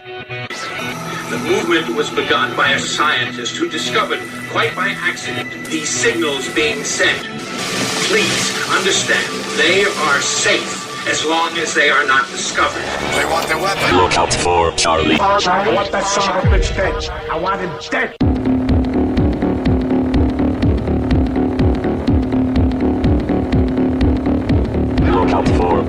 The movement was begun by a scientist who discovered, quite by accident, these signals being sent. Please understand, they are safe as long as they are not discovered. They want their weapon. Look out for Charlie. I want that son of a bitch dead. I want him dead. Look out for.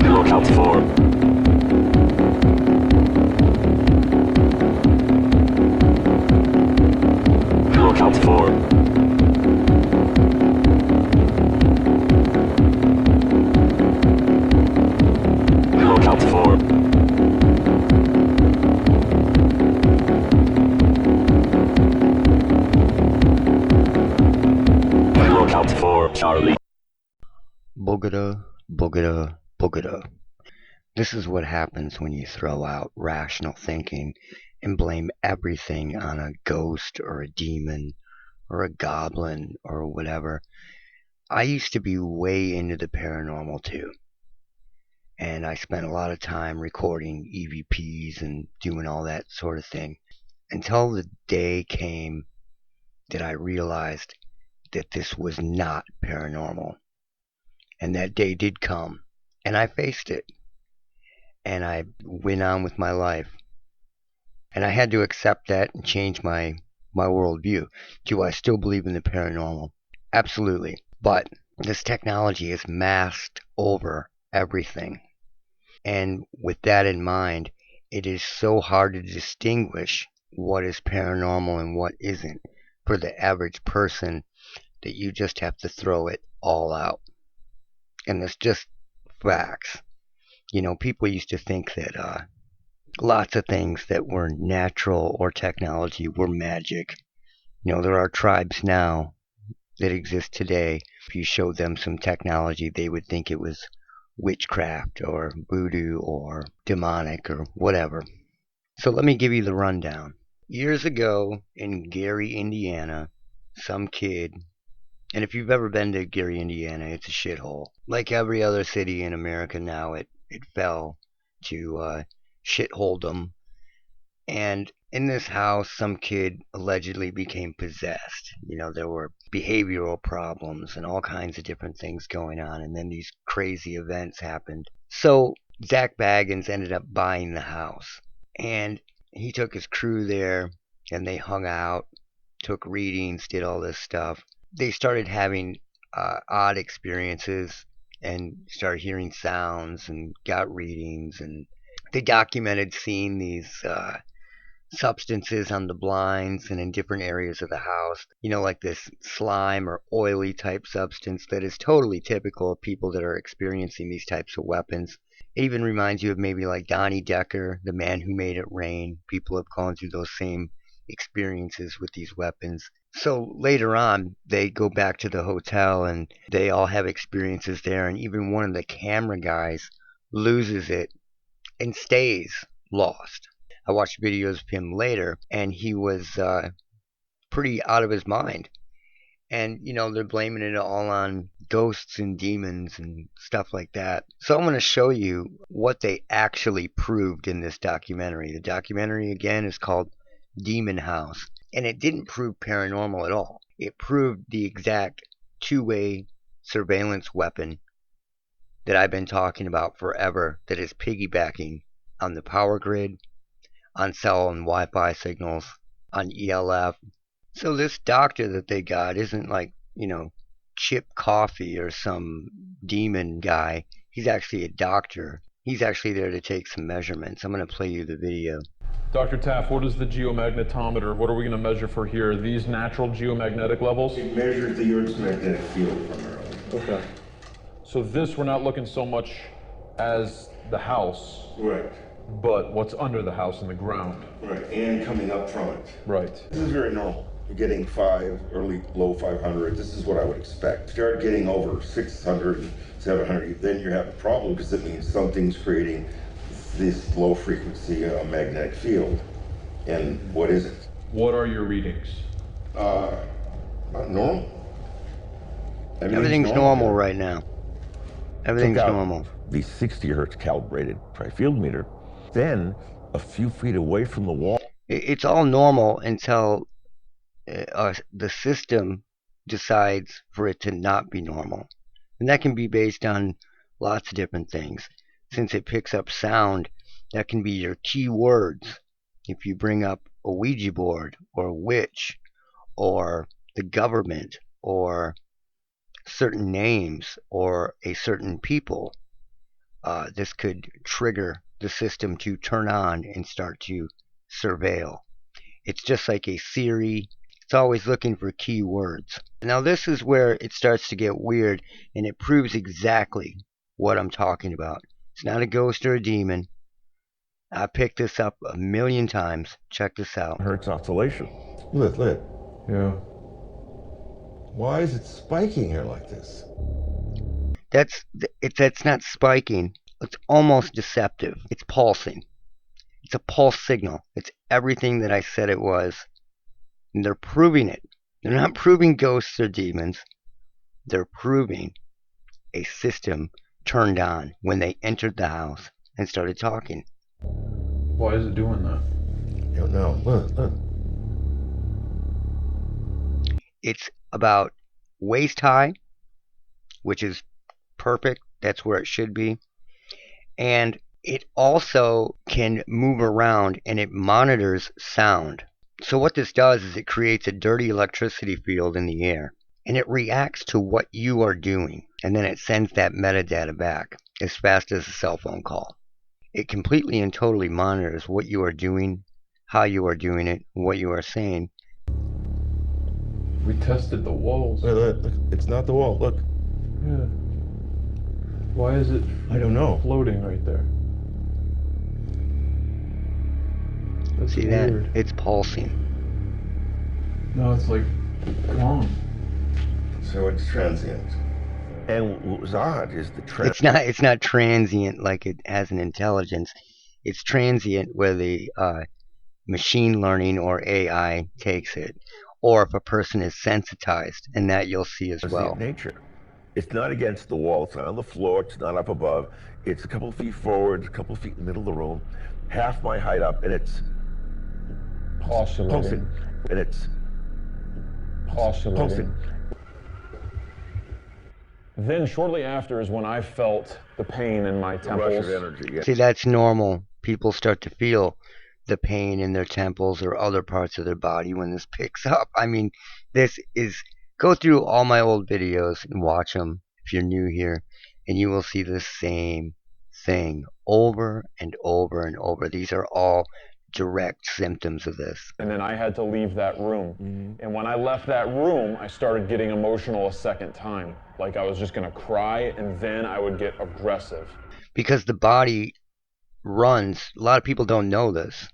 Look out for. Look out for. Look out for. Look out for Charlie. Boogada, boogada, boogada. This is what happens when you throw out rational thinking and blame everything on a ghost or a demon or a goblin or whatever. I used to be way into the paranormal too. And I spent a lot of time recording EVPs and doing all that sort of thing. Until the day came that I realized that this was not paranormal. And that day did come. And I faced it. And I went on with my life. And I had to accept that and change my worldview. Do I still believe in the paranormal? Absolutely. But this technology is masked over everything. And with that in mind, it is so hard to distinguish what is paranormal and what isn't for the average person that you just have to throw it all out. And it's just facts. You know, people used to think that lots of things that were natural or technology were magic. You know, there are tribes now that exist today. If you showed them some technology, they would think it was witchcraft or voodoo or demonic or whatever. So let me give you the rundown. Years ago in Gary, Indiana, some kid, and if you've ever been to Gary, Indiana, it's a shithole. Like every other city in America now, it fell to shitholedom. And in this house, some kid allegedly became possessed. You know, there were behavioral problems and all kinds of different things going on. And then these crazy events happened. So Zak Bagans ended up buying the house. And he took his crew there and they hung out, took readings, did all this stuff. They started having odd experiences and started hearing sounds and got readings. And they documented seeing these substances on the blinds and in different areas of the house. You know, like this slime or oily type substance that is totally typical of people that are experiencing these types of weapons. It even reminds you of maybe like Donnie Decker, the man who made it rain. People have gone through those same experiences with these weapons. So later on, they go back to the hotel and they all have experiences there. And even one of the camera guys loses it and stays lost. I watched videos of him later, and he was pretty out of his mind. And, you know, they're blaming it all on ghosts and demons and stuff like that. So I'm going to show you what they actually proved in this documentary. The documentary, again, is called Demon House. And it didn't prove paranormal at all. It proved the exact two-way surveillance weapon that I've been talking about forever, that is piggybacking on the power grid, on cell and Wi-Fi signals, on ELF. So this doctor that they got isn't like, you know, Chip Coffee or some demon guy. He's actually a doctor. He's actually there to take some measurements. I'm going to play you the video. Dr. Taff, what is the geomagnetometer? What are we going to measure for here? Are these natural geomagnetic levels? It measures the Earth's magnetic field primarily. Okay. So this, we're not looking so much as the house. Right. But what's under the house in the ground. Right, and coming up from it. Right. This is very normal. You're getting early, low 500. This is what I would expect. Start getting over 600, 700, then you have a problem because it means something's creating this low frequency magnetic field. And what is it? What are your readings? Not normal. Everything's normal right now. Everything's Took out normal. the 60 hertz calibrated tri-field meter. Then, a few feet away from the wall. It's all normal until the system decides for it to not be normal. And that can be based on lots of different things. Since it picks up sound, that can be your key words. If you bring up a Ouija board or a witch or the government or certain names or a certain people, this could trigger the system to turn on and start to surveil. It's just like a Siri. It's always looking for keywords. Now this is where it starts to get weird, and it proves exactly what I'm talking about. It's not a ghost or a demon. I picked this up a million times. Check this out. Hertz oscillation. Look. Yeah. Why is it spiking here like this? That's not spiking. It's almost deceptive. It's pulsing. It's a pulse signal. It's everything that I said it was. And they're proving it. They're not proving ghosts or demons. They're proving a system turned on when they entered the house and started talking. Why is it doing that? I don't know. Look. It's about waist high, which is perfect. That's where it should be. And it also can move around, and it monitors sound. So what this does is it creates a dirty electricity field in the air, and it reacts to what you are doing, and then it sends that metadata back as fast as a cell phone call. It completely and totally monitors what you are doing, how you are doing it, what you are saying. We tested the walls. Look. It's not the wall. Look. Yeah. Why is it? I don't know. Floating right there. That's See weird. that? It's pulsing. No, it's like gone. So it's transient. And what was odd is the trend. It's not transient like it has an intelligence. It's transient where the machine learning or AI takes it, or if a person is sensitized, and that you'll see as well. Nature. It's not against the wall. It's not on the floor. It's not up above. It's a couple feet forward, a couple feet in the middle of the room, half my height up, and it's pulsing. And it's pulsing. Then shortly after is when I felt the pain in my Rush temples. of energy. Yeah. See, that's normal. People start to feel the pain in their temples or other parts of their body when this picks up. I mean, go through all my old videos and watch them if you're new here, and you will see the same thing over and over and over. These are all direct symptoms of this. And then I had to leave that room. Mm-hmm. And when I left that room, I started getting emotional a second time. Like I was just gonna cry, and then I would get aggressive. Because the body runs, a lot of people don't know this.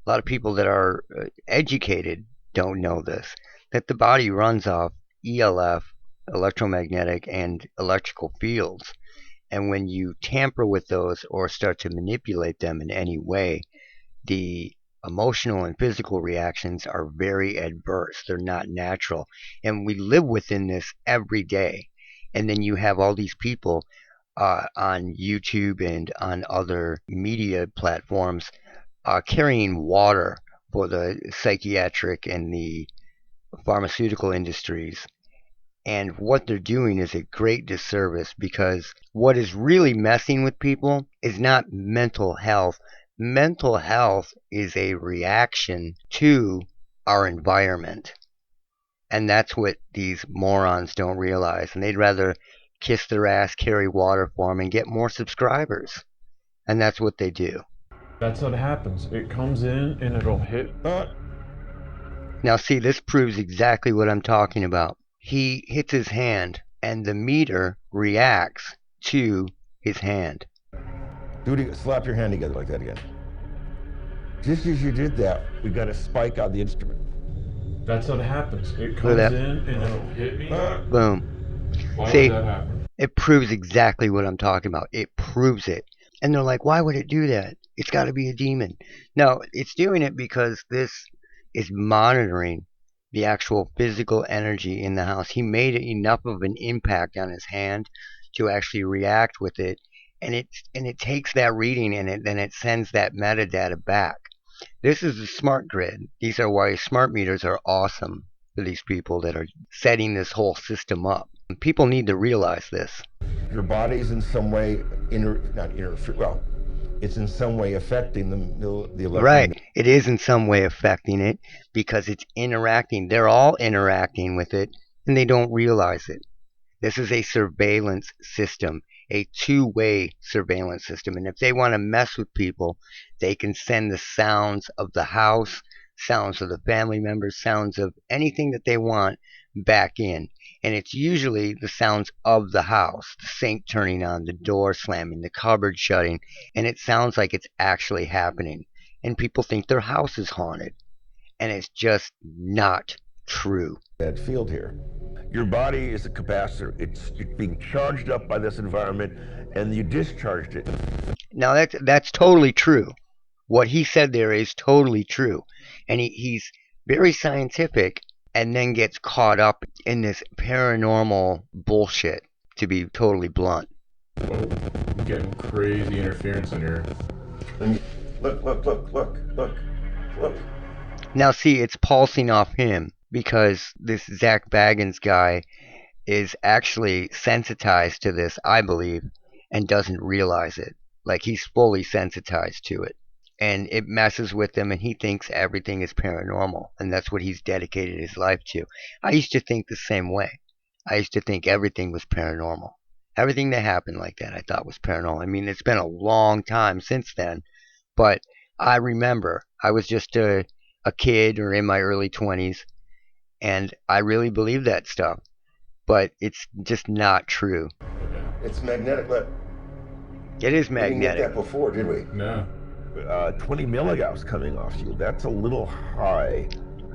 A lot of people that are educated don't know this. That the body runs off ELF, electromagnetic and electrical fields. And when you tamper with those or start to manipulate them in any way, the emotional and physical reactions are very adverse. They're not natural. And we live within this every day. And then you have all these people on YouTube and on other media platforms carrying water for the psychiatric and the pharmaceutical industries. And what they're doing is a great disservice, because what is really messing with people is not mental health. Mental health is a reaction to our environment. And that's what these morons don't realize. And they'd rather kiss their ass, carry water for them, and get more subscribers. And that's what they do. That's what happens. It comes in and it'll hit. Now see, this proves exactly what I'm talking about. He hits his hand, and the meter reacts to his hand. Slap your hand together like that again. Just as you did that, we got a spike on the instrument. That's what happens. It comes in and it'll hit me. Boom. Why See, would that happen? it proves exactly what I'm talking about. It proves it. And they're like, why would it do that? It's got to be a demon. No, it's doing it because this is monitoring the actual physical energy in the house. He made enough of an impact on his hand to actually react with it, and it takes that reading and then it sends that metadata back. This is the smart grid. These are why smart meters are awesome for these people that are setting this whole system up. People need to realize this. Your body's in some way it's in some way affecting the Right. It is in some way affecting it because it's interacting. They're all interacting with it and they don't realize it. This is a surveillance system, a two-way surveillance system. And if they want to mess with people, they can send the sounds of the house, sounds of the family members, sounds of anything that they want back in. And it's usually the sounds of the house, the sink turning on, the door slamming, the cupboard shutting, and it sounds like it's actually happening. And people think their house is haunted. And it's just not true. That field here. Your body is a capacitor. It's being charged up by this environment, and you discharged it. Now that's totally true. What he said there is totally true. And he's very scientific and then gets caught up in this paranormal bullshit, to be totally blunt. Oh, I'm getting crazy interference in here. Look. Now see, it's pulsing off him because this Zak Bagans guy is actually sensitized to this, I believe, and doesn't realize it. Like, he's fully sensitized to it. And it messes with him, and he thinks everything is paranormal. And that's what he's dedicated his life to. I used to think the same way. I used to think everything was paranormal. Everything that happened like that I thought was paranormal. I mean, it's been a long time since then. But I remember I was just a kid or in my early 20s. And I really believe that stuff. But it's just not true. It's magnetic. Look. It is magnetic. We didn't get that before, did we? No. 20 milligauss coming off you. That's a little high.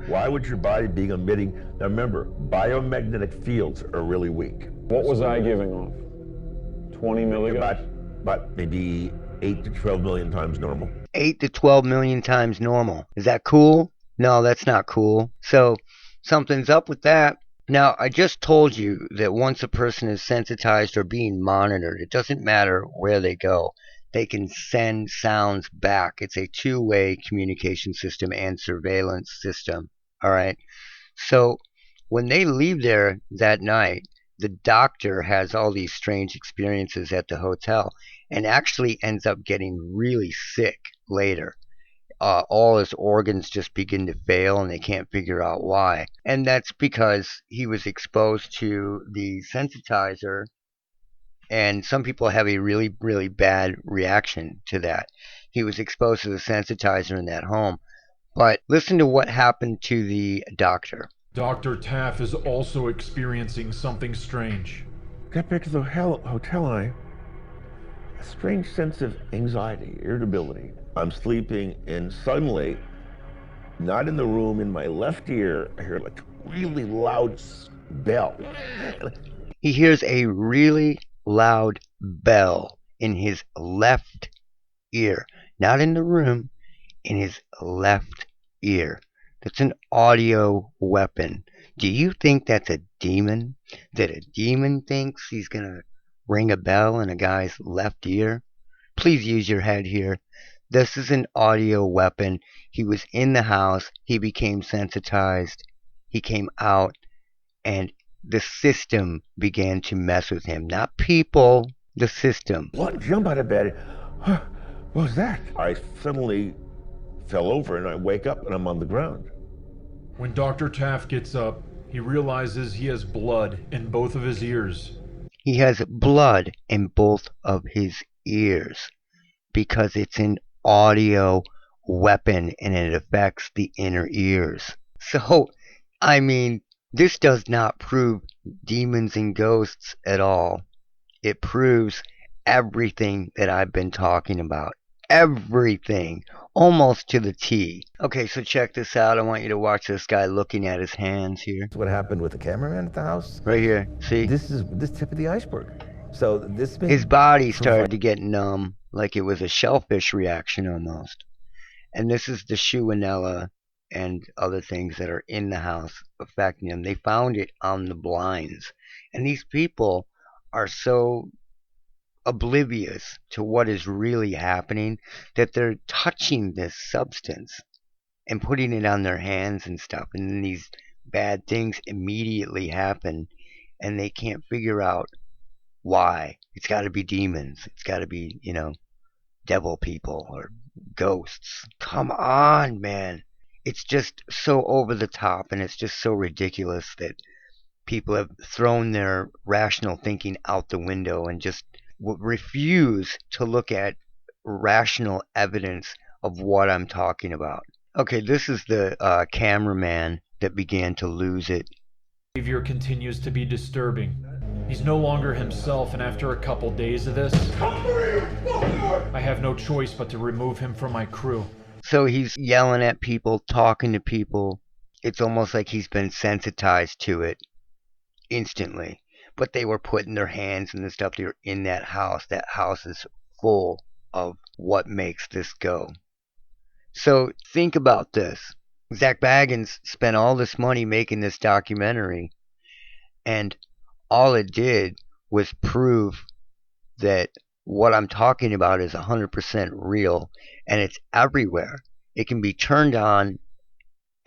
Why would your body be emitting? Now remember, biomagnetic fields are really weak. What was I giving off? 20 milligauss? About maybe 8 to 12 million times normal. 8 to 12 million times normal. Is that cool? No, that's not cool. So something's up with that. Now, I just told you that once a person is sensitized or being monitored, it doesn't matter where they go. They can send sounds back. It's a two-way communication system and surveillance system. All right. So when they leave there that night, the doctor has all these strange experiences at the hotel and actually ends up getting really sick later. All his organs just begin to fail and they can't figure out why. And that's because he was exposed to the sensitizer. And some people have a really, really bad reaction to that. He was exposed to the sensitizer in that home. But listen to what happened to the doctor. Dr. Taff is also experiencing something strange. Got back to the hotel and a strange sense of anxiety, irritability. I'm sleeping and suddenly, not in the room, in my left ear, I hear like a really loud bell. He hears a really loud bell in his left ear. Not in the room, in his left ear. That's an audio weapon. Do you think that's a demon? That a demon thinks he's gonna ring a bell in a guy's left ear? Please use your head here. This is an audio weapon. He was in the house. He became sensitized. He came out, and the system began to mess with him. Not people, the system. What? Jump out of bed. What was that? I suddenly fell over and I wake up and I'm on the ground. When Dr. Taff gets up, he realizes he has blood in both of his ears. He has blood in both of his ears because it's an audio weapon and it affects the inner ears. So, I mean, this does not prove demons and ghosts at all. It proves everything that I've been talking about. Everything. Almost to the T. Okay, so check this out. I want you to watch this guy looking at his hands here. That's what happened with the cameraman at the house. Right here. See? This is this tip of the iceberg. So this his body started to get numb, like it was a shellfish reaction almost. And this is the Shuanella and other things that are in the house affecting them. They found it on the blinds. And these people are so oblivious to what is really happening that they're touching this substance and putting it on their hands and stuff. And then these bad things immediately happen, and they can't figure out why. It's got to be demons. It's got to be, devil people or ghosts. Come on, man. It's just so over the top, and it's just so ridiculous that people have thrown their rational thinking out the window and just refuse to look at rational evidence of what I'm talking about. Okay, this is the cameraman that began to lose it. Behavior continues to be disturbing. He's no longer himself, and after a couple days of this, I have no choice but to remove him from my crew. So he's yelling at people, talking to people. It's almost like he's been sensitized to it instantly. But they were putting their hands in the stuff. They were in that house. That house is full of what makes this go. So think about this. Zak Bagans spent all this money making this documentary, and all it did was prove that what I'm talking about is 100% real, and it's everywhere. It can be turned on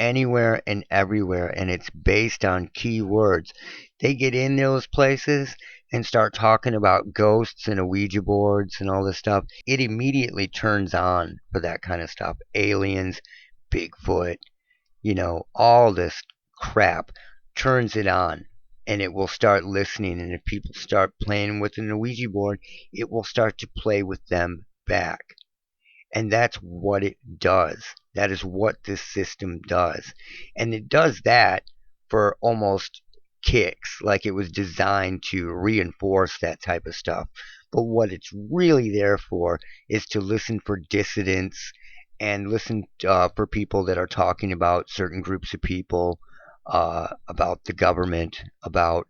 anywhere and everywhere, and it's based on keywords. They get in those places and start talking about ghosts and Ouija boards and all this stuff. It immediately turns on for that kind of stuff. Aliens, Bigfoot, all this crap turns it on, and it will start listening. And if people start playing with an Ouija board, it will start to play with them back. And that's what it does. That is what this system does. And it does that for almost kicks, like it was designed to reinforce that type of stuff. But what it's really there for is to listen for dissidents and listen for people that are talking about certain groups of people, about the government, about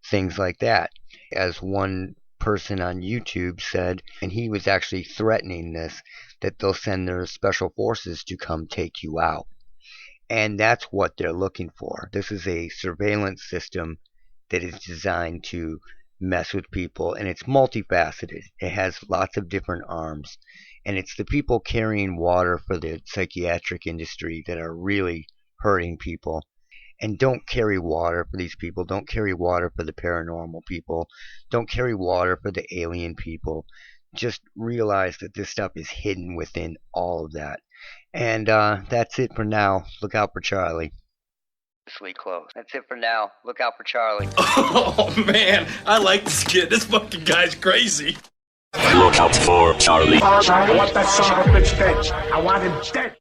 things like that. As one person on YouTube said, and he was actually threatening this, that they'll send their special forces to come take you out. And that's what they're looking for. This is a surveillance system that is designed to mess with people, and it's multifaceted. It has lots of different arms, and it's the people carrying water for the psychiatric industry that are really hurting people. And don't carry water for these people. Don't carry water for the paranormal people. Don't carry water for the alien people. Just realize that this stuff is hidden within all of that. And that's it for now. Look out for Charlie. Close. That's it for now. Look out for Charlie. Oh man, I like this kid. This fucking guy's crazy. Look out for Charlie. I want that son of a bitch dead. I want him dead.